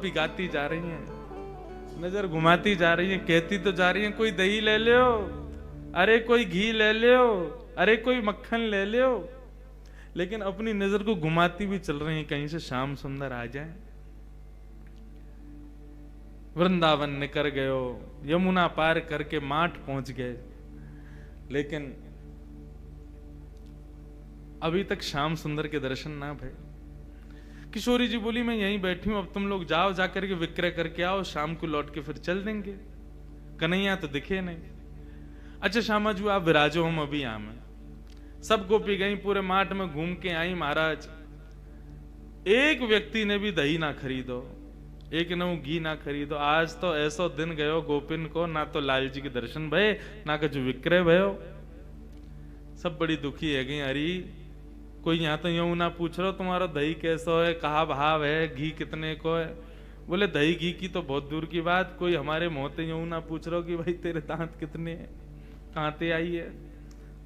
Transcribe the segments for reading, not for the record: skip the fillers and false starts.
गोपी गाती जा रही हैं, नजर घुमाती जा रही हैं, कहती तो जा रही हैं कोई दही ले लो, अरे कोई घी ले लो, अरे कोई मक्खन ले लो, लेकिन अपनी नजर को घुमाती भी चल रही हैं कहीं से श्याम सुंदर आ जाए। वृंदावन निकल गयो, यमुना पार करके माठ पहुंच गए, लेकिन अभी तक श्याम सुंदर के दर्शन ना भय। किशोरी जी बोली मैं यहीं बैठी हूं, अब तुम लोग जाओ, जाकर के विक्रय करके आओ, शाम को लौट के फिर चल देंगे। कन्हैया तो दिखे नहीं। अच्छा श्यामा जी आप विराजो, हम अभी यहाँ में। सब गोपी गई, पूरे माठ में घूम के आई। महाराज एक व्यक्ति ने भी दही ना खरीदो, एक न घी ना खरीदो। आज तो ऐसो दिन गयो गोपिन को, ना तो लाल जी के दर्शन भये, ना कुछ विक्रय भयो। सब बड़ी दुखी है गई। अरे कोई यहाँ तो यूं ना पूछ रहा तुम्हारा दही कैसो है, कहा भाव है, घी कितने को है। बोले दही घी की तो बहुत दूर की बात, कोई हमारे मोहते यूं ना पूछ रहा कि भाई तेरे दांत कितने हैं, कहाँ ते आई है।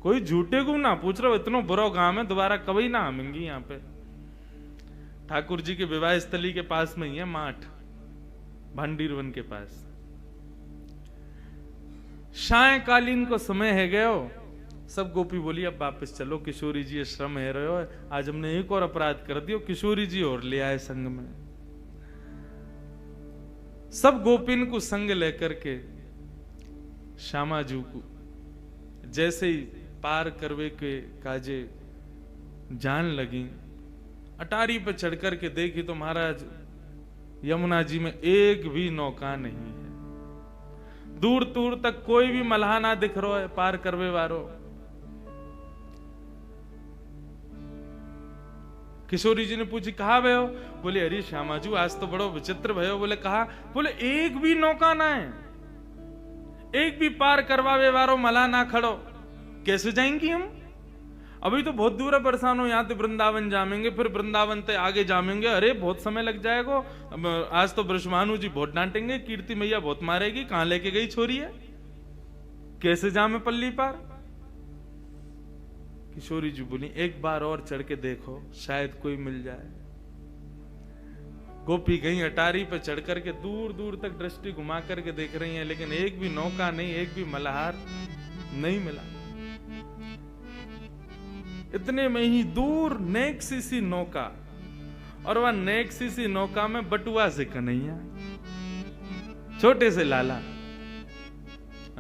कोई झूठे को ना पूछ रहा, इतना बुरा काम है, दोबारा कभी ना आमेंगी यहाँ पे। ठाकुर जी के विवाह स्थली के पास में ही है माठ, भांडीर वन के पास। सायकालीन को समय है गयो। सब गोपी बोली अब वापस चलो, किशोरी जी श्रम है रहे हो, आज हमने एक और अपराध कर दियो, किशोरी जी और ले आए संग में। सब गोपिन को संग लेकर के श्यामा जी को जैसे ही पार करवे के काजे जान लगी, अटारी पे चढ़ करके देखी तो महाराज यमुना जी में एक भी नौका नहीं है, दूर दूर तक कोई भी मल्हा ना दिख रहा है पार करवे वारो। किशोरी जी ने पूछी कहा भयो, बोले अरे श्यामा जी आज तो बड़ो विचित्र भयो। बोले कहा, बोले एक भी नौका ना है, एक भी पार करवावे वारो मल्हा ना खड़ो, कैसे जाएंगी हम। अभी तो बहुत दूर है, परेशान हो, यहाँ तो वृंदावन जामेंगे, फिर वृंदावन से आगे जामेंगे, अरे बहुत समय लग जाएगा। आज तो ब्रष्मानु जी बहुत डांटेंगे, कीर्ति मैया बहुत मारेगी, कहां लेके गई छोरी है, कैसे जामे पल्ली पार। किशोरी जी बोली एक बार और चढ़ के देखो, शायद कोई मिल जाए। गोपी गई अटारी पे चढ़ करके दूर दूर तक दृष्टि घुमा करके देख रही हैं, लेकिन एक भी नौका नहीं, एक भी मल्हार नहीं मिला। इतने में ही दूर नेक सी नौका, और वह नेक सी नौका में बटुआ से कन्हैया, छोटे से लाला,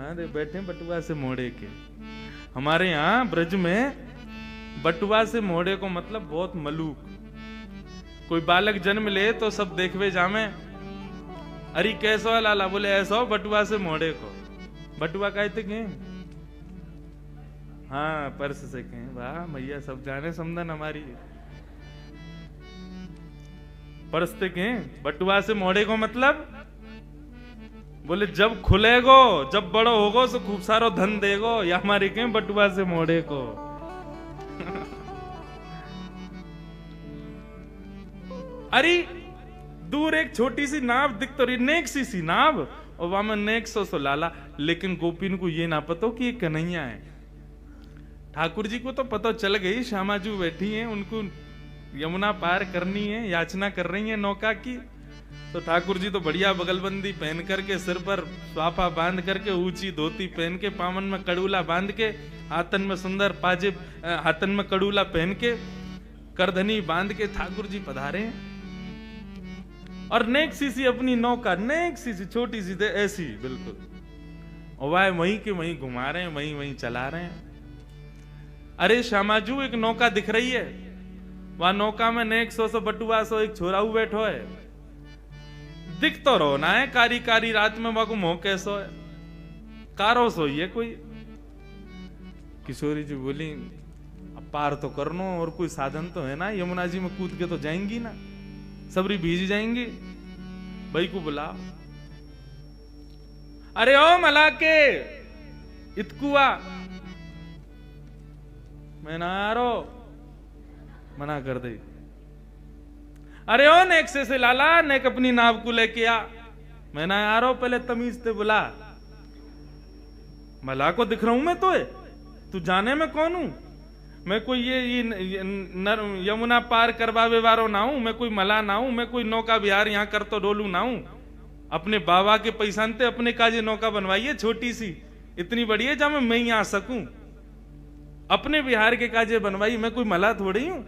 अरे बैठे बटुआ से मोड़े के। हमारे यहाँ ब्रज में बटुआ से मोड़े को मतलब बहुत मलूक। कोई बालक जन्म ले तो सब देखवे जामे, अरे कैसो है लाला, बोले ऐसा हो बटुआ से मोड़े को। बटुआ कहते के, हाँ पर्स से कहें, वाह मैया सब जाने समझन हमारी। पर्स से कहें, बटुआ से मोड़े को मतलब बोले जब खुलेगो, जब बड़ो होगो तो खूब सारो धन देगो, या हमारे कहें बटुआ से मोड़े को। अरे दूर एक छोटी सी नाव दिख तो रही, नेक सी नाव, और वहां में नेक सो लाला, लेकिन गोपिन को ये ना पता कि ये कन्हैया है। ठाकुर जी को तो पता चल गई, श्यामा जी बैठी हैं, उनको यमुना पार करनी है, याचना कर रही है नौका की। तो ठाकुर जी तो बढ़िया बगलबंदी पहन करके, सिर पर स्वाफा बांध करके, ऊंची धोती पहन के, पावन में कड़ूला बांध के, हाथन में सुंदर पाजेब, हाथन में कड़ूला पहन के, करधनी बांध के ठाकुर जी पधारे हैं। और नेक सी अपनी नौका, नेक सी छोटी सी ऐसी बिल्कुल, और वह वहीं के वहीं घुमा रहे हैं, वहीं वहीं चला रहे हैं। अरे श्यामाजू एक नौका दिख रही है, वह नौका में नेक सो बटुआ सो एक छोराऊ बैठो है, दिख तो रहो ना है, कारी कारी रात में वह मोह कैसो है, कारो सो ये कोई। किशोरी जी बोली अब पार तो करनो, और कोई साधन तो है ना, यमुना जी में कूद के तो जाएंगी ना, सबरी भीज जाएंगी, भाई को बुलाओ। अरे ओ मला के इतकुआ, मैं ना आ रो, मना कर दे। अरे ओ नेक से लाला, नेक अपनी नाव को लेके आ, मैं ना आ रहा हूं, पहले तमीज से बुला। मला को दिख रहा हूं मैं तो, तू जाने में कौन हूं? मैं कोई ये यमुना पार करवावे वारो ना हूं, मैं कोई मला ना हूं, मैं कोई नौका विहार यहाँ कर तो डोलू ना हूं। अपने बाबा के पैसा ते अपने काजे नौका बनवाइए छोटी सी, इतनी बड़ी है जहां मैं ही आ सकूं। अपने बिहार के काजे बनवाई, मैं कोई मला थोड़ी हूं।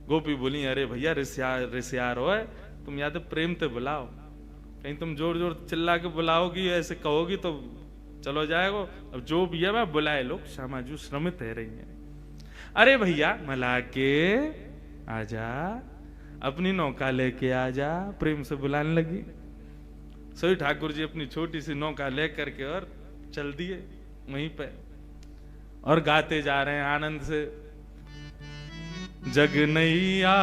गोपी बोली अरे भैया रिश्यार हो है, तुम या तो प्रेम से बुलाओ, कहीं तुम जोर जोर चिल्ला के बुलाओगी ऐसे कहोगी तो चलो जाएगा। अब जो भी है वह बुलाए लोग, श्यामाजू श्रमित है रही है। अरे भैया मला के आजा, अपनी नौका लेके आजा, प्रेम से बुलाने लगी। सोई ठाकुर जी अपनी छोटी सी नौका लेकर के और चल दिए वहीं पे, और गाते जा रहे हैं आनंद से। जग नैया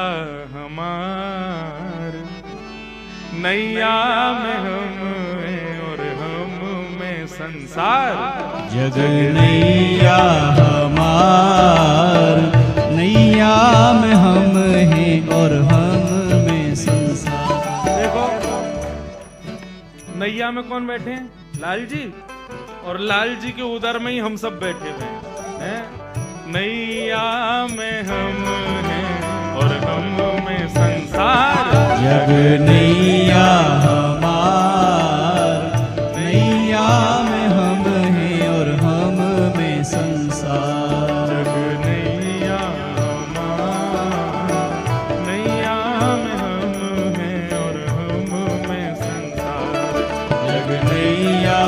हमार, नैया में हम हैं और हम में संसार। जग नैया हमार, नैया में हम हैं और हम में संसार। देखो नैया में कौन बैठे हैं? लाल जी, और लाल जी के उदर में ही हम सब बैठे हुए हैं। नैया में हम हैं और हम में संसार। जग नैया हमार, नैया में हम हैं और हम में संसार। जग नैया हमार, नैया में हम हैं और हम में संसार। जग नैया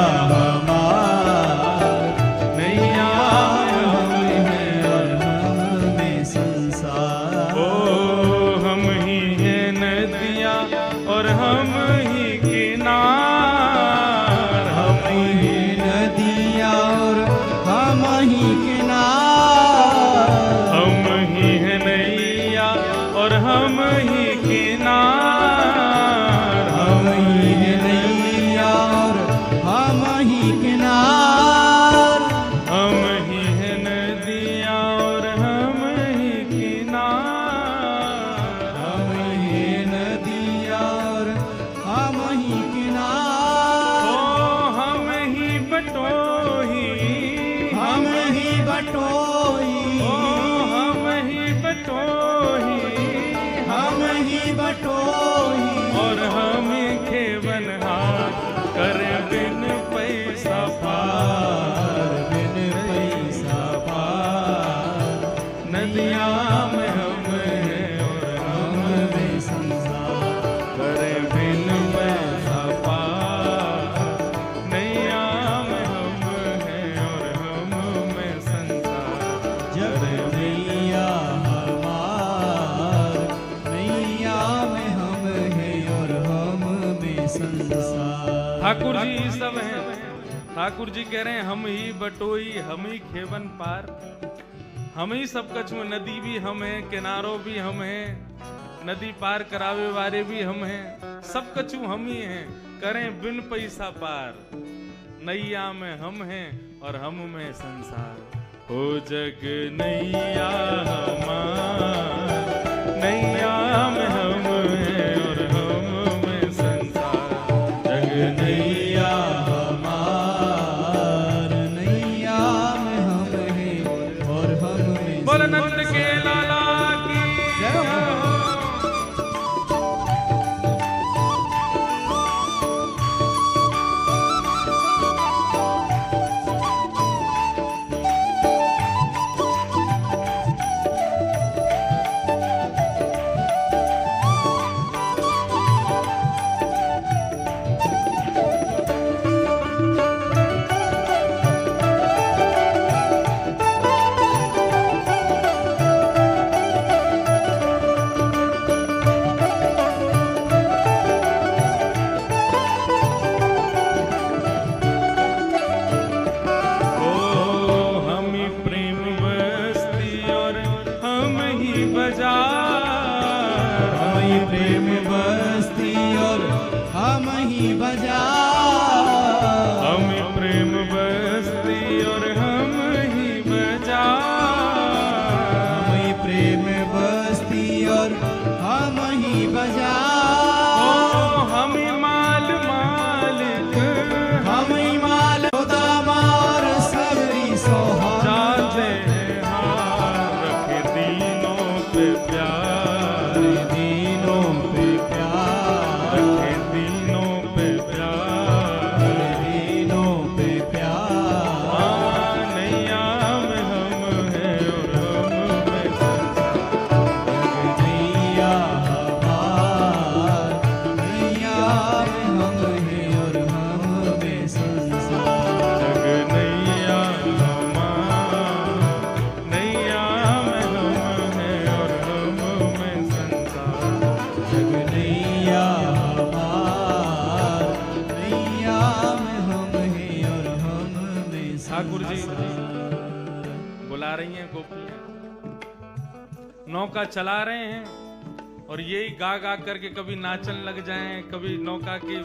ठाकुर जी सब हैं। ठाकुर जी कह रहे हैं हम ही बटोई, हम ही खेवन पार, हम ही सब कछु, नदी भी हम हैं, किनारों भी हम हैं, नदी पार करावे वाले भी हम हैं, सब कछु हम ही हैं, करें बिन पैसा पार। नैया में हम हैं और हम में संसार। हो जग नैया हमार, नैया में हम हैं और हम में संसार। जग नैया हमार, नैया में हम हैं और हम में। बोल नंद के लाला की जय हो। नौका चला रहे हैं और यही गा गा करके कभी नाचन लग जाएं, कभी नौका की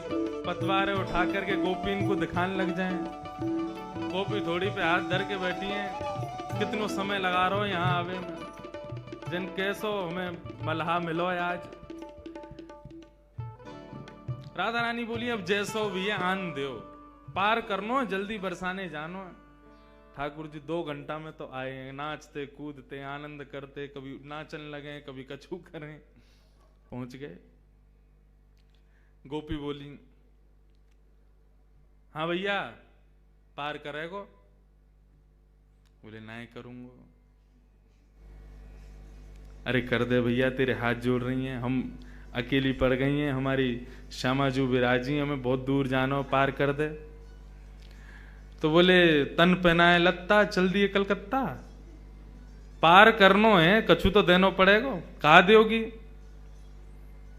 पतवारें उठा करके गोपीन को दिखाने लग जाएं। गोपी थोड़ी पे हाथ धर के बैठी हैं, कितनो समय लगा रहो यहाँ आवे में, जिन कैसो हमें मल्हा मिलो आज। राधा रानी बोली अब जैसो भी है आन दो, पार करनो जल्दी बरसाने जानो। ठाकुर जी 2 घंटा में तो आए, नाचते कूदते आनंद करते, कभी नाचन लगे कभी कछू करें, पहुंच गए। गोपी बोली हाँ भैया पार करेगो? बोले नहीं करूंगा। अरे कर दे भैया, तेरे हाथ जोड़ रही हैं, हम अकेली पड़ गई हैं, हमारी श्यामाजू विराजी, हमें बहुत दूर जानो, पार कर दे। तो बोले तन पहनाए लत्ता चल दिए कलकत्ता, पार करनो है कछु तो देनो पड़ेगा, कहा दोगी?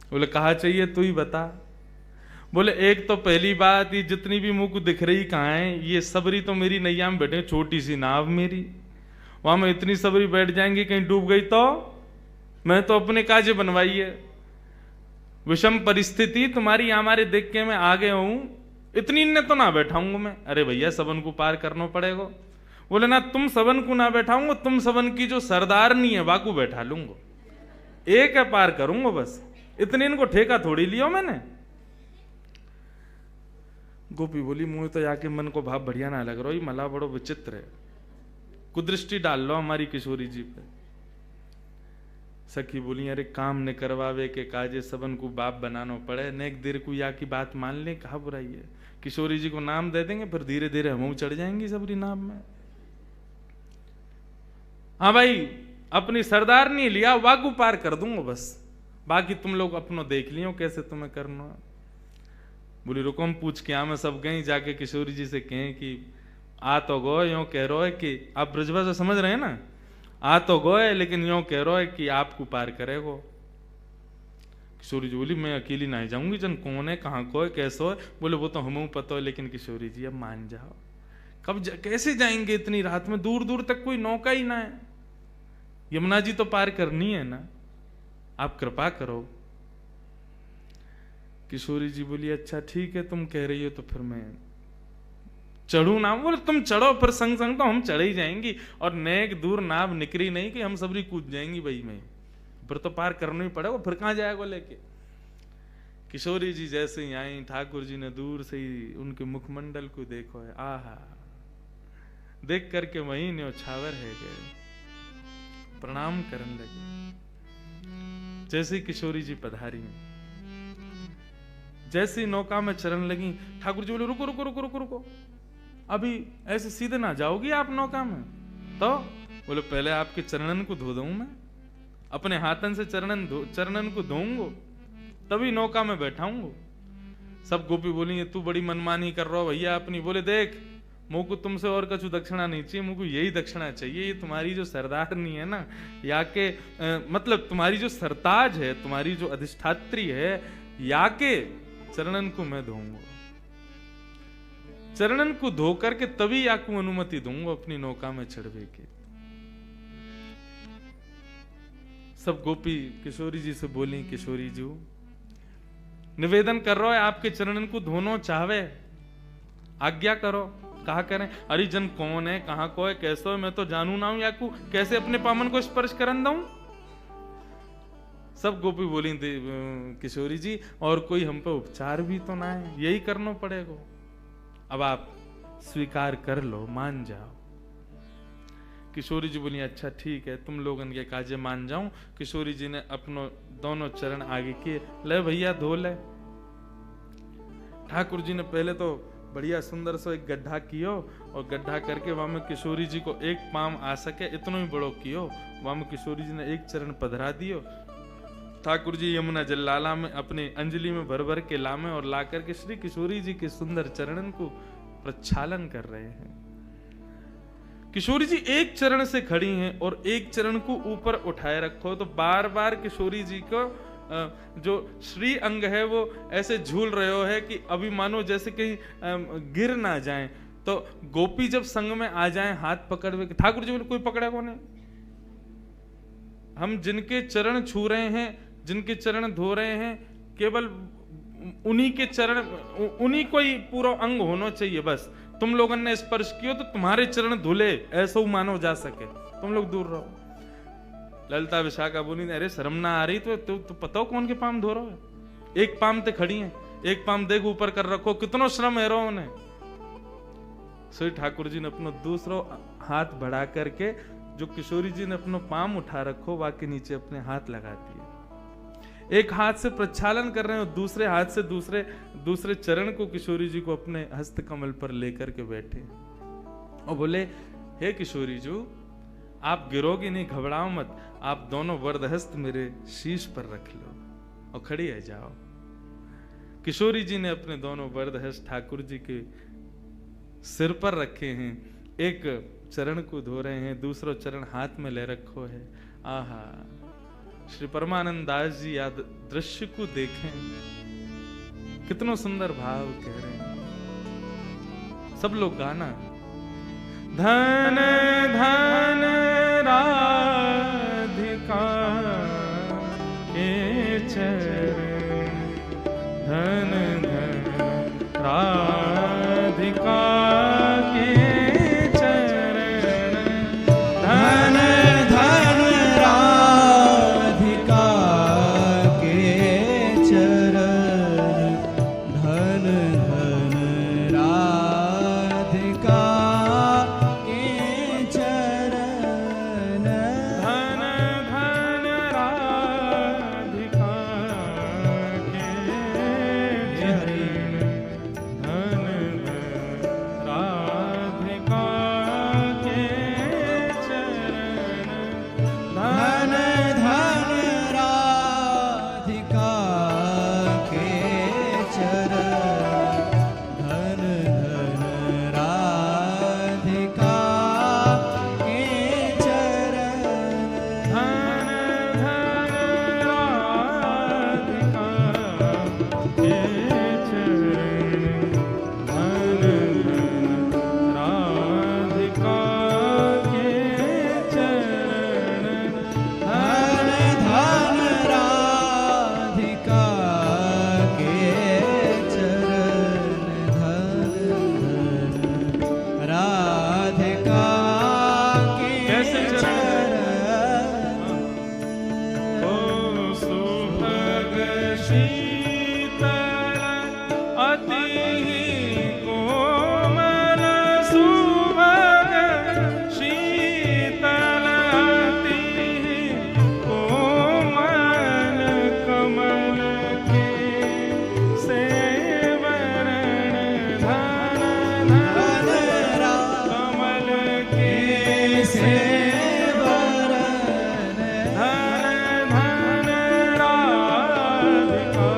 बोले कहा चाहिए तू ही बता। बोले एक तो पहली बात, ये जितनी भी मुंह को दिख रही कहाँ है, ये सबरी तो मेरी नैया में बैठे, छोटी सी नाव मेरी, वहां में इतनी सबरी बैठ जाएंगी कहीं डूब गई तो? मैं तो अपने काजे बनवाई है, विषम परिस्थिति तुम्हारी हमारे देख के मैं आगे हूं, इतनी ने तो ना बैठाऊंगा मैं। अरे भैया सबन को पार करना पड़ेगा। बोले ना तुम सबन को ना बैठाऊंगा, तुम सबन की जो सरदारनी है वाकू बैठा लूंगा, एक है पार करूंगा बस, इतने इनको ठेका थोड़ी लियो मैंने। गोपी बोली मुंह तो जाके मन को भाव बढ़िया ना लग रहा, ये मला बड़ो विचित्र है, कुदृष्टि डाल लो हमारी किशोरी जी पे। सखी बोली अरे काम ने करवावे के काजे सबन को बाप बनाना पड़े, नेक देर को या की बात मान ले, कहा बुराई है। किशोरी जी को नाम दे देंगे फिर धीरे धीरे हम चढ़ जाएंगी सबरी नाम में। हाँ भाई अपनी सरदार नहीं लिया, वाकू पार कर दूंगा बस, बाकी तुम लोग अपनो देख लियो कैसे तुम्हें करना। बोली रुको हम पूछ के मैं सब गई, जाके किशोरी जी से कहें कि आ तो गो यो कह रहा है कि आप ब्रजभाषा समझ रहे हैं ना, आ तो गोए लेकिन यो कह रहा है कि आपको पार करेगो। किशोरी जी बोली मैं अकेली नहीं जाऊंगी, जन कौन है कहाँ को है कैसो है? बोले वो तो हमें पता है, लेकिन किशोरी जी अब मान जाओ, कैसे जाएंगे इतनी रात में, दूर दूर तक कोई नौका ही ना है, यमुना जी तो पार करनी है ना, आप कृपा करो। किशोरी जी बोली अच्छा ठीक है तुम कह रही हो तो फिर मैं चढ़ू ना। बोले तुम चढ़ो फिर संग संग तो हम चढ़े ही जाएंगी, और नेक दूर नाव निकली नहीं कि हम सबरी कूद जाएंगी भाई में, फिर तो पार करना ही पड़ेगा, फिर कहां जाएगा लेके। किशोरी जी जैसे ही आई, ठाकुर जी ने दूर से ही उनके मुखमंडल को देखो है, आहा देख करके वही न्योछावर है गए, प्रणाम करने लगे। जैसे किशोरी जी पधारी, जैसी नौका में चरण लगी, ठाकुर जी बोले रुको रुको रुको रुको रुको, अभी ऐसे सीधे ना जाओगी आप नौका में? तो बोले पहले आपके चरणन को धो दूं मैं, अपने हाथन से चरणन को धोऊंगा तभी नौका में बैठाऊंगा। सब गोपी बोली तू बड़ी मनमानी कर रहा हो भैया अपनी। बोले देख मुझ को तुमसे और कछु दक्षिणा नहीं चाहिए, मुझको यही दक्षिणा चाहिए, ये तुम्हारी जो सरदारनी है ना, या के मतलब तुम्हारी जो सरताज है, तुम्हारी जो अधिष्ठात्री है, या के चरणन को मैं धोऊंगा, चरणन को धो करके तभी याकू अनुमति दूंगा अपनी नौका में चढ़वे के। सब गोपी किशोरी जी से बोली किशोरी जी निवेदन कर रहा है आपके चरणन को धोनो चाहवे, आज्ञा करो। कहा करें? अरे जन कौन है कहां को है कैसो है मैं तो जानू ना हूं, याकू कैसे अपने पामन को स्पर्श करन दूं? सब गोपी बोली किशोरी जी और कोई हम पे उपचार भी तो ना है, यही करना पड़ेगा, अब आप स्वीकार कर लो, मान जाओ। किशोरी जी बोली अच्छा ठीक है तुम लोगन के काजे मान जाऊं। किशोरी जी ने अपनो दोनों चरण आगे किए, ले भैया धो ले। ठाकुर जी ने पहले तो बढ़िया सुंदर सो एक गड्ढा कियो, और गड्ढा करके वहां में किशोरी जी को एक पाम आ सके इतना ही बड़ो कियो, वहां में किशोरी जी ने एक चरण पधरा दियो। ठाकुर जी यमुना जल लाला में अपने अंजलि में भर भर के लामे और ला करके श्री किशोरी जी के सुंदर चरणन को प्रक्षालन कर रहे हैं। किशोरी जी एक चरण से खड़ी हैं और एक चरण को ऊपर उठाए रखो, तो बार बार किशोरी जी को जो श्री अंग है वो ऐसे झूल रहे हो है कि अभी मानो जैसे कहीं गिर ना जाएं। तो गोपी जब संग में आ जाएं हाथ पकड़वे, ठाकुर जी बोले कोई पकड़े को नहीं, हम जिनके चरण छू रहे हैं, जिनके चरण धो रहे हैं, केवल उन्हीं के चरण, उन्हीं को ही पूरा अंग होना चाहिए। बस तुम लोगों ने स्पर्श किया तो तुम्हारे चरण धुले, ऐसा ही मानो जा सके, तुम लोग दूर रहो। ललिता विशाखा बोली, अरे शर्म ना आ रही तो पता हो कौन के पाम धो रहा है? एक पाम ते खड़ी है, एक पाम देख ऊपर कर रखो, कितनो श्रम है रो उन्हें। श्री ठाकुर जी ने अपना दूसरा हाथ बढ़ा करके जो किशोरी जी ने अपना पाम उठा रखो वाके नीचे अपने हाथ लगाती है। एक हाथ से प्रक्षालन कर रहे हो, दूसरे हाथ से दूसरे चरण को किशोरी जी को अपने हस्त कमल पर लेकर के बैठे और बोले, हे किशोरी जी, आप गिरोगी नहीं, घबराओ मत, आप दोनों वरदहस्त मेरे शीश पर रख लो और खड़ी है जाओ। किशोरी जी ने अपने दोनों वरदहस्त ठाकुर जी के सिर पर रखे हैं, एक चरण को धो रहे हैं, दूसरा चरण हाथ में ले रखो है। आहा, श्री परमानंद दास जी याद दृश्य को देखें, कितना सुंदर भाव कह रहे हैं। सब लोग गाना, धन धन राधिका के चरण, धन धन राधिका के चरण, धन धन राधिका के चरण, धन धन राधिका के चरण, धन धन राधिका के चरण, धन धन राधिका के चरण, धन धन राधिका के चरण, धन धन राधिका के चरण, धन धन राधिका के चरण, धन धन राधिका के चरण, धन धन राधिका के चरण, धन धन राधिका के कैसे चरण? चरण। ओ सुभग शीतल अति कोमल, सुभग शीतल अति कोमल, कमल के सेवरण, धन धन कमल के सेवरण, धन धन राधिका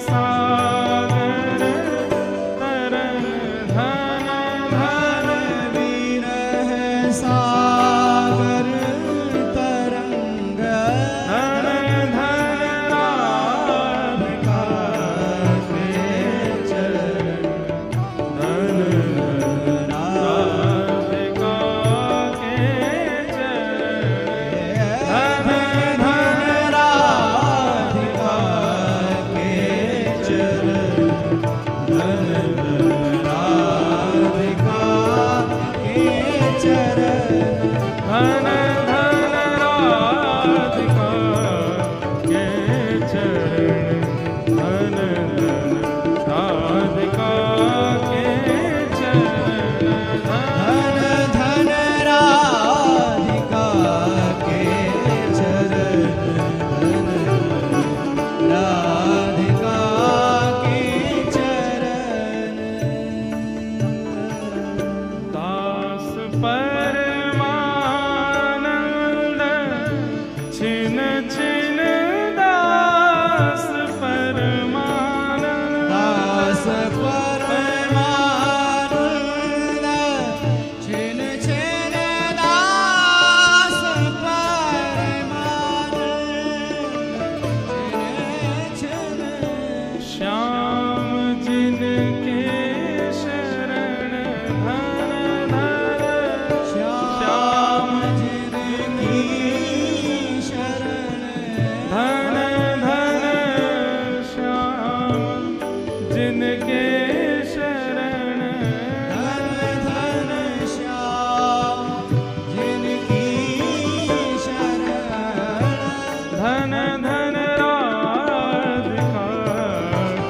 सागर तरन धन धन विरह सागर तरंग धन धन राधिका के चरण धन राधिका के चरण धन धन राधिका के चरण धन राधिका के चरण धन धन राधिका के चरण धन धन राधिका के चरण धन धन राधिका के चरण धन राधिका के चरण दास परमानंद छिन छिन दास परमानंद दास परमानंद छिन छिन दास परमानंद छिन छिन श्याम जिनके शरण धन धन श्याम जिनकी शरण धन धन श्याम जिनके शरण धन धन श्याम जिनकी शरण धन धन राधिका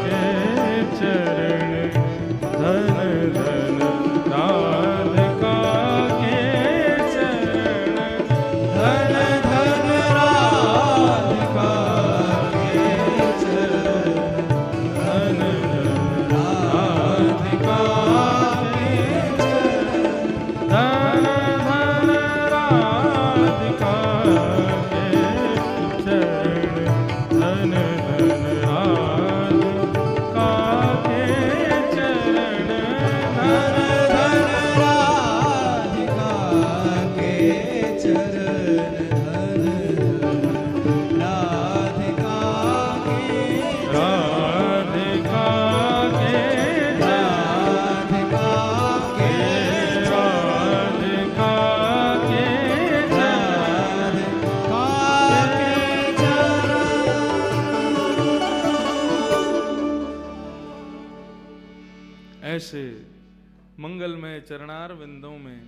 के चरण धन धन राधिका के चरण धन धन राधिका के चरण धन राधिका के चरण धन धन राधिका के चरण धन धन राधिका के चरण धन धन राधिका के चरण धन राधिका के राधिका के राधिका के राधिका के राधिका के चरण ऐसे मंगलमय चरणार विंदों में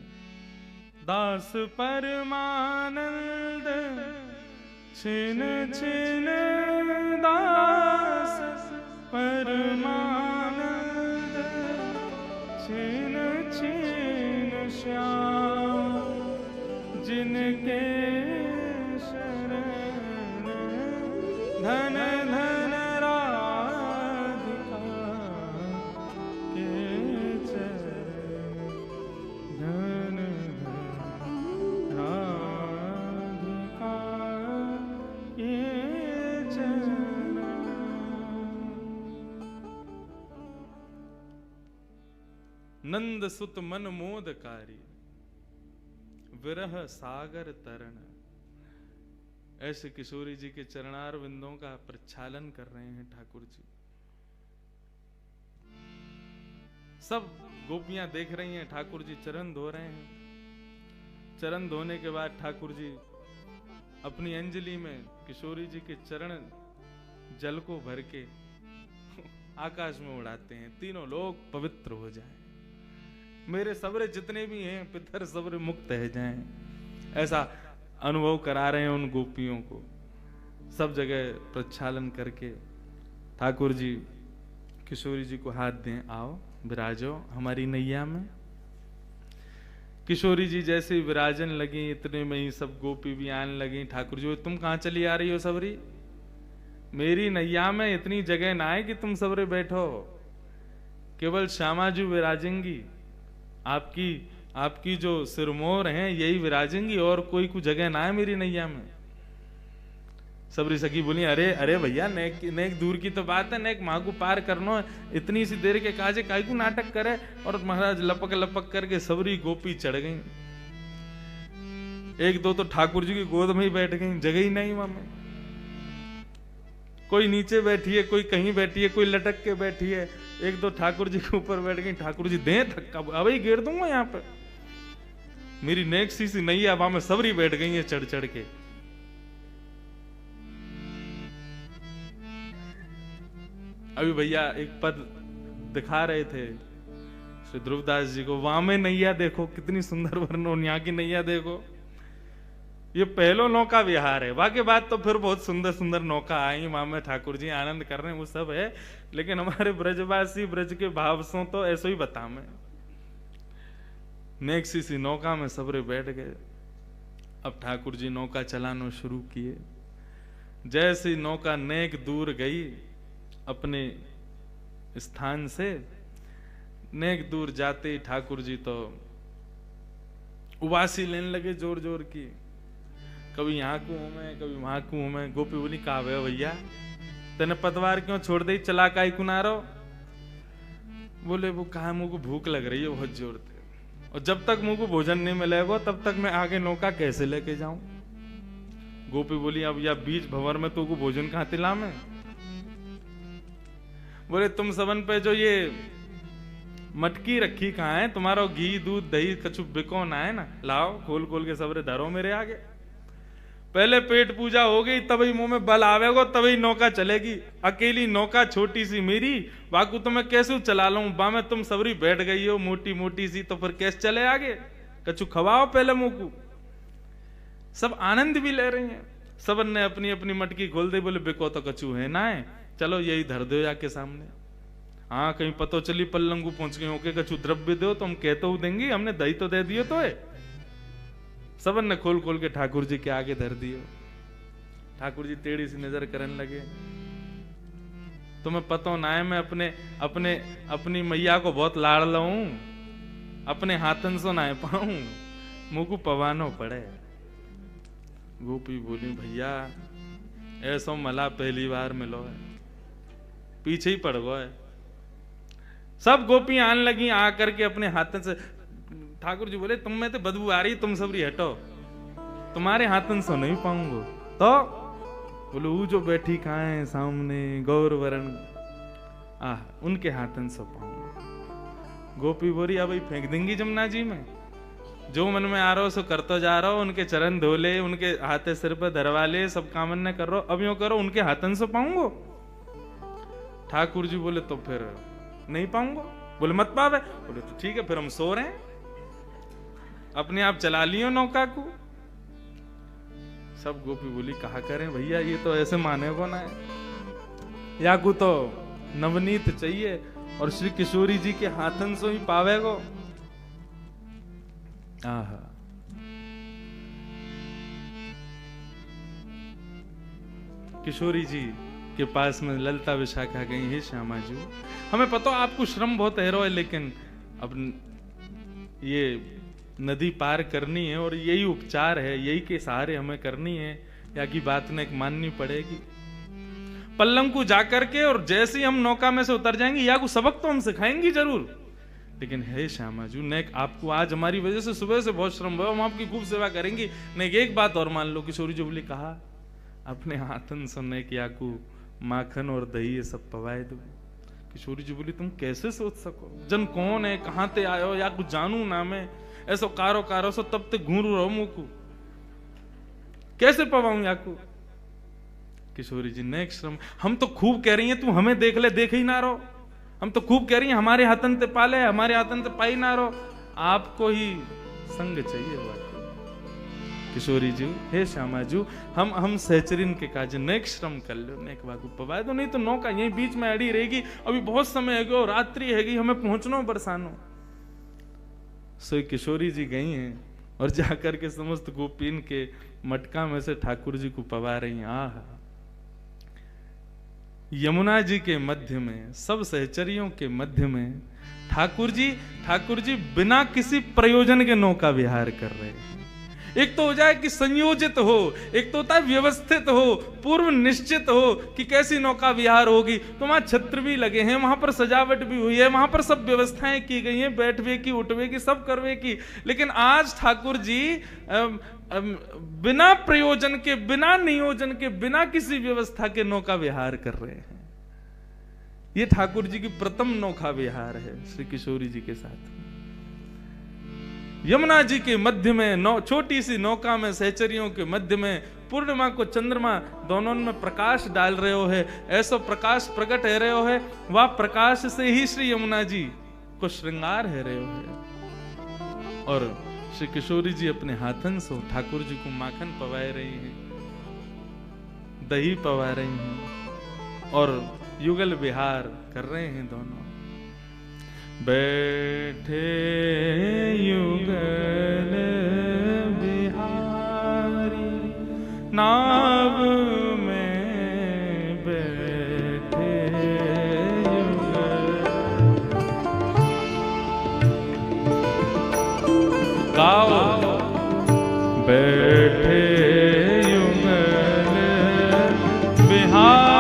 दास परमानंद छिन छिन दास परमानंद छिन छिन श्याम जिनके शरण धन धन राधिका के चरण धन धन राधिका के चरण। नंद सुत मन मोदकारी विरह सागर तरण। ऐसे किशोरी जी के चरणार विंदों का प्रक्षालन कर रहे हैं ठाकुर जी। सब गोपियां देख रही हैं, ठाकुर जी चरण धो रहे हैं। चरण धोने के बाद ठाकुर जी अपनी अंजलि में किशोरी जी के चरण जल को भर के आकाश में उड़ाते हैं, तीनों लोग पवित्र हो जाएं, मेरे सबरे जितने भी हैं पितर सबरे मुक्त रह जाएं। ऐसा अनुभव करा रहे हैं उन गोपियों को। सब जगह प्रक्षालन करके ठाकुर जी किशोरी जी को हाथ दें, आओ विराजो हमारी नैया में। किशोरी जी जैसे ही विराजन लगी, इतने में ही सब गोपी भी आने लगी। ठाकुर जी, तुम कहां चली आ रही हो सबरी? मेरी नैया में इतनी जगह ना है कि तुम सबरे बैठो, केवल श्यामा जी विराजेंगी, आपकी जो सिरमोर हैं यही विराजेंगी, और कोई जगह ना है मेरी नैया में। सबरी सखी बोली अरे अरे भैया नेक नेक दूर की तो बात है, नेक माँ को पार करनो है, इतनी सी देर के काजे काई को नाटक करे। और महाराज लपक लपक करके सबरी गोपी चढ़ गई। एक दो तो ठाकुर जी की गोद में ही बैठ गई, जगह ही नहीं वहां में। कोई नीचे बैठी है, कोई कहीं बैठी है, कोई लटक के बैठी है। एक दो ठाकुर जी के ऊपर बैठ गई। ठाकुर जी दे धक्का, अब ही गिर दूंगा यहाँ पे। मेरी नेक सी नैया वहां में सबरी बैठ गई है चढ़ चढ़ के। अभी भैया एक पद दिखा रहे थे श्री ध्रुवदास जी को, वहां में नैया देखो कितनी सुंदर वर्णन, यहाँ की नैया देखो। ये पहलो नौका विहार है, बाकी बात तो फिर बहुत सुंदर सुंदर नौका आई, वहां में ठाकुर जी आनंद कर रहे हैं, वो सब है। लेकिन हमारे ब्रजवासी ब्रज के भाव सो तो ऐसो ही बता मैं। नेक सी नौका में सबरे बैठ गए। अब ठाकुर जी नौका चलाना शुरू किए। जैसी नौका नेक दूर गई अपने स्थान से, नेक दूर जाते ही ठाकुर जी तो उबासी लेने लगे जोर जोर की। कभी यहाँ को हूं मैं, कभी वहां को हूं मैं। गोपी बोली कहा भैया तेने पतवार क्यों छोड़ दी, चला काई कुनारो। बोले वो कहा मुंह को भूख लग रही है बहुत जोर से, और जब तक मुंह को भोजन नहीं मिलेगा तब तक मैं आगे नौका कैसे लेके जाऊं। गोपी बोली अब या बीच भंवर में तो को भोजन कहां तिला में। बोले तुम सबन पे जो ये मटकी रखी कहाँ है, तुम्हारा घी दूध दही कछु बिको ना है ना, लाओ खोल खोल के सबरे धरो मेरे आगे। पहले पेट पूजा हो गई, तभी मुंह में बल आवेगा, तभी नौका चलेगी। अकेली नौका छोटी सी मेरी, बाकू तो मैं कैसे चला लूं, बा में तुम सबरी बैठ गई हो मोटी मोटी सी, तो फिर कैसे चले आगे। कछु खवाओ पहले मुंह को। सब आनंद भी ले रहे हैं। सबन ने अपनी अपनी मटकी खोल दी। बोले बिको तो कछु है ना है, चलो यही धर दो जाके सामने। हाँ कहीं पतो चली पल्लंगू पहुंच गए होके कछु द्रव्य दो तो हम कहते हो देंगे, हमने दही तो दे दियो तो है। सबन ने खोल खोल के ठाकुर जी के आगे धर दियो। ठाकुर जी टेढ़ी सी नजर करने लगे। तुम्हें पतो ना है मैं अपने अपने अपनी मैया को बहुत लाड़ लूं, अपने हाथन सो ना पाऊं, मुंह को पवानो पड़े। गोपी बोली भैया ऐसो मला पहली बार मिलो है, पीछे ही पड़ गए। सब गोपी आने लगी आकर के अपने हाथन से। ठाकुर जी बोले तुम में तो बदबू आ रही, तुम सबरी हटो, तुम्हारे हाथन से नहीं पाऊंगा। तो बोले वो जो बैठी कहाँ है सामने गौर वरण, उनके हाथन से पाऊंगा। गोपी बोली अब फेंक देंगी जमुना जी में, जो मन में आ रहा हो सो करते जा रहा हो, उनके चरण धो ले, उनके हाथे सिर पर धरवा ले, सब कामन न कर रहा, अब यूं करो उनके हाथन से पाऊंगो। ठाकुर जी बोले तो फिर नहीं पाऊंगा। बोले मत पावे। बोले तो ठीक है फिर हम सो रहे हैं, अपने आप चला लियो नौका को। सब गोपी बोली कहा करें भैया, ये तो ऐसे माने को ना है, या को तो नवनीत चाहिए और श्री किशोरी जी के हाथन से ही पावेगो। आहा किशोरी जी के पास में ललता विशाखा गई है। श्यामा जी हमें पता आपको श्रम बहुत है, लेकिन अब ये नदी पार करनी है और यही उपचार है, यही के सहारे हमें करनी है, या की बात ने एक माननी पड़ेगी। पल्लंग को जाकर के और जैसे ही हम नौका में से उतर जाएंगे, या को सबक तो हम सिखाएंगे जरूर, लेकिन है श्यामा जी ने आपको आज हमारी वजह से सुबह से बहुत श्रम हुआ, हम आपकी खूब सेवा करेंगे। नहीं एक बात और मान लो, किशोरी जी बोली कहा अपने हाथन सुनने की आकू माखन और दही ये सब पवाए दो। किशोरी जी बोली तुम कैसे सोच सको, जन कौन है, कहां ते आयो, या कुछ जानू ना मैं, ऐसो कारो कारो सो तब तक घूरू रहो मुंह को, कैसे पवाऊं याकू। किशोरी जी ने श्रम, हम तो खूब कह रही हैं तू हमें देख ले, देख ही ना रहो, हम तो खूब कह रही हैं हमारे हाथन ते पाले, हमारे हाथन ते पाई ना रहो, आपको ही संग चाहिए बात। किशोरी जी हे श्यामा जी हम सहचरिन के काज नेक श्रम कर लो, नेक बागू पवाए दो, नहीं तो नौका यहीं बीच में अड़ी रहेगी, अभी बहुत समय है गो, रात्रि हैगी, हमें पहुंचना बरसानो। सो किशोरी जी गई हैं और जाकर के समस्त गोपीन के मटका में से ठाकुर जी को पवा रही हैं। आहा यमुना जी के मध्य में, सब सहचरियों के मध्य में ठाकुर जी बिना किसी प्रयोजन के नौका विहार कर रहे हैं। एक तो हो जाए कि संयोजित हो, एक तो होता है व्यवस्थित हो, पूर्व निश्चित हो कि कैसी नौका विहार होगी। तो वहां छत्र भी लगे हैं, वहां पर सजावट भी हुई है, वहां पर सब व्यवस्थाएं की गई हैं, बैठवे की, उठवे की, सब करवे की। लेकिन आज ठाकुर जी बिना प्रयोजन के, बिना नियोजन के, बिना किसी व्यवस्था के नौका विहार कर रहे हैं। ये ठाकुर जी की प्रथम नौका विहार है श्री किशोरी जी के साथ। यमुना जी के मध्य में छोटी सी नौका में, सहचरियों के मध्य में पूर्णिमा को चंद्रमा दोनों में प्रकाश डाल रहे हो है, ऐसा प्रकाश प्रकट है रहे हो है, वह प्रकाश से ही श्री यमुना जी को श्रृंगार है रहे हो है। और श्री किशोरी जी अपने हाथन से ठाकुर जी को माखन पवाए रही हैं, दही पवा रही हैं और युगल विहार कर रहे हैं दोनों। बैठे युगल बिहारी नाव में बैठे युगल। गाओ बैठे युगल बिहारी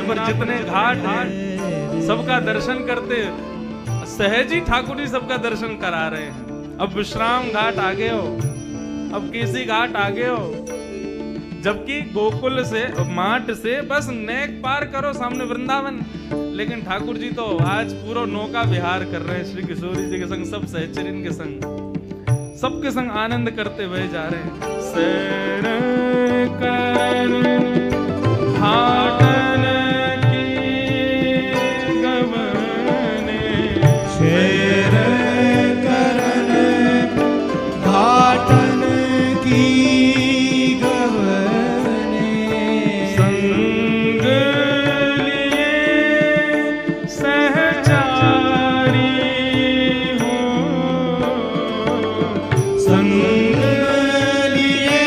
पर जितने घाट हैं सबका दर्शन करते, सहज ही ठाकुर जी सबका दर्शन करा रहे हैं। अब विश्राम घाट आगे हो, अब केसी घाट आगे हो, जबकि गोकुल से, माट से बस नेक पार करो सामने वृंदावन। लेकिन ठाकुर जी तो आज पूरा नौका विहार कर रहे हैं श्री किशोरी जी के संग, सब सहचरिन के संग, सबके संग आनंद करते हुए जा रहे हैं। सैर करन घाटन शेर करन घाटन की गवने, संग लिए सहचारी हो, संग लिए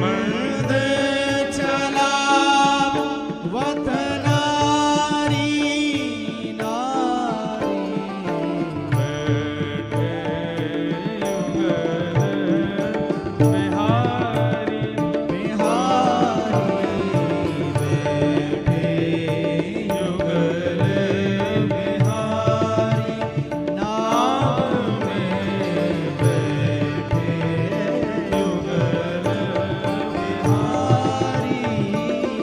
मंद चला वतनारी नारी बैठे युगल बिहारी बिहारी बैठे युगल बिहारी नाम में बैठे युगल बिहारी नाम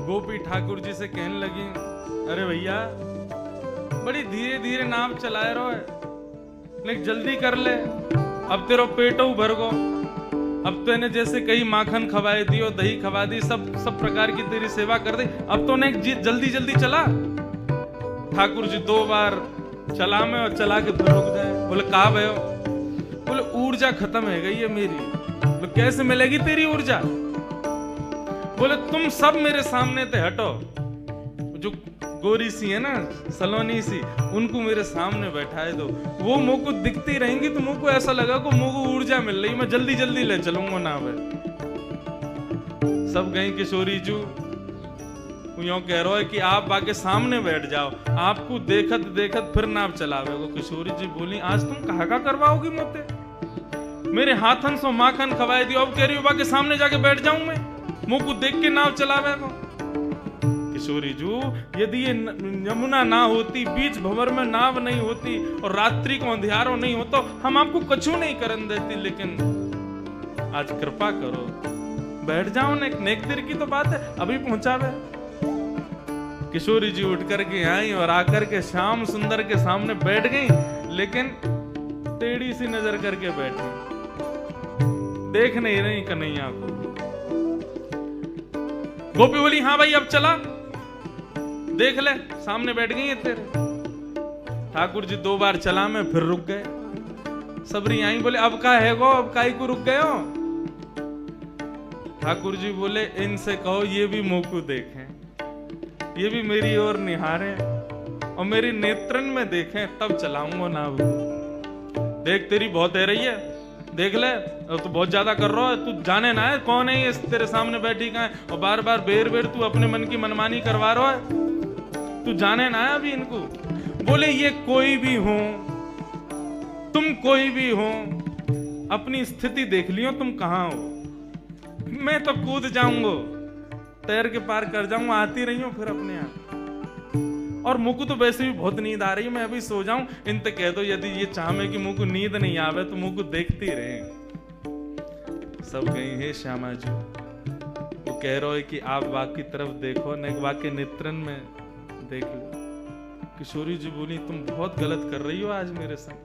गोपी ठाकुर जी से कहने लगी, अरे भैया बड़ी धीरे धीरे नाव चलाए रहो है, लेकिन जल्दी कर ले, अब तेरो पेटो भर गो। अब तूने जैसे कई माखन खवाए दियो, दही खवा दी, सब प्रकार की तेरी सेवा कर दी, अब तो ने जल्दी जल्दी चला। ठाकुर जी 2 बार चला में और चला के फिर रुक जाए। बोले कहा भयो? बोले ऊर्जा खत्म है गई है मेरी। बोले कैसे मिलेगी तेरी ऊर्जा? बोले तुम सब मेरे सामने ते हटो, जो गोरी सी है ना, सलोनी सी, उनको मेरे सामने बैठाए दो, वो मुंह को दिखती रहेंगी तो मुंह को ऐसा लगा को मुंह को ऊर्जा मिल रही, मैं जल्दी जल्दी ले चलूंगा नाव। सब गई किशोरी जू यूं कह रहा है कि आप आके सामने बैठ जाओ, आपको देखत देखत फिर नाव चलावे को। किशोरी जी बोली, आज तुम कहा का करवाओगी मुझे? मेरे हाथन सो माखन खवाए दियो, अब कह रही हो बाकी सामने जाके बैठ जाऊं मैं, मुंह को देख के नाव चलावे को। किशोरी जू, यदि ये यमुना ना होती, बीच भंवर में नाव नहीं होती और रात्रि को अंधियारो नहीं होता, हम आपको कछु नहीं करन देती, लेकिन आज कृपा करो बैठ जाओ ना, नेक देर की तो बात है, अभी पहुंचावे। किशोरी जी उठ करके आई और आकर के श्याम सुंदर के सामने बैठ गई, लेकिन टेढ़ी सी नजर करके बैठी, देख नहीं रही कन्हैया को। गोपी बोली, हाँ भाई अब चला, देख ले, सामने बैठ गई है तेरे। ठाकुर जी 2 बार चला में फिर रुक गए। सबरी आई, बोले अब का है गो, अब काई को रुक गए हो? ठाकुर जी बोले, इनसे कहो ये भी मुंह को देखें, ये भी मेरी ओर निहारें और मेरी नेत्रन में देखें, तब चलाऊंगा नाव। देख तेरी बहुत है रही है, देख ले, तू बहुत ज्यादा कर रहा है, तू जाने ना है कौन है ये तेरे सामने बैठी कहाँ है, और बार बार बेर बेर तू अपने मन की मनमानी करवा रहा है, तू जाने ना है अभी इनको। बोले ये कोई भी हो, तुम कोई भी हो, अपनी स्थिति देख लियो, तुम कहाँ हो, मैं तो कूद जाऊंगा, तैर के पार कर जाऊंगा, आती रही हूं फिर अपने आप। और मुझको तो वैसे भी बहुत नींद आ रही है, मैं अभी सो जाऊं, इनते कह दो यदि ये चाहे कि मुझको नींद नहीं आवे तो मुझको देखती रहे। सब गई है श्यामा जी, वो कह रहा है कि आप वाक की तरफ देखो, न वाक के नेत्रन में देख लो। किशोरी जी बोली, तुम बहुत गलत कर रही हो आज मेरे संग,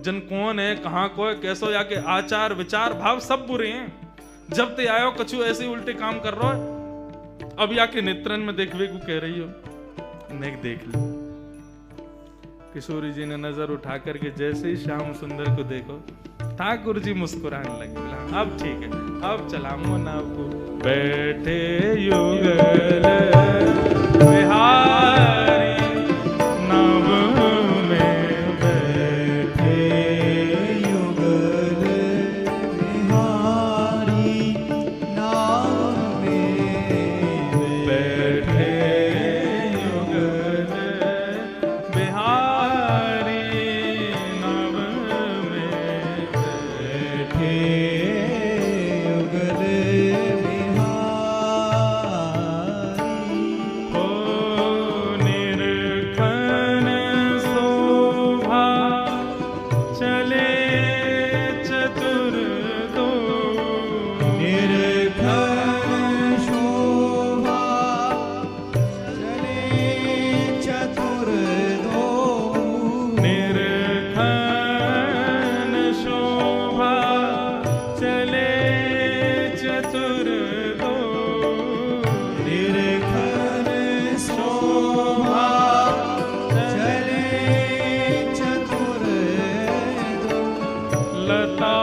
जन कौन है, कहाँ को है, कैसो, या के आचार विचार भाव सब बुरे हैं, जब ते आयो कछु ऐसे उल्टे काम कर रहा है, अब या के नेत्रन में देखवे को कह रही हो, नेक देख लो। किशोरी जी ने नजर उठा करके जैसे ही श्याम सुंदर को देखो, ठाकुर जी मुस्कुराने लगे, बोला अब ठीक है, अब चलाऊंगा नाव को। बैठे युगल बिहारी नाव में, बैठे युगल बिहारी नाम में, बैठे युगल बिहारी नाव में, बैठे लता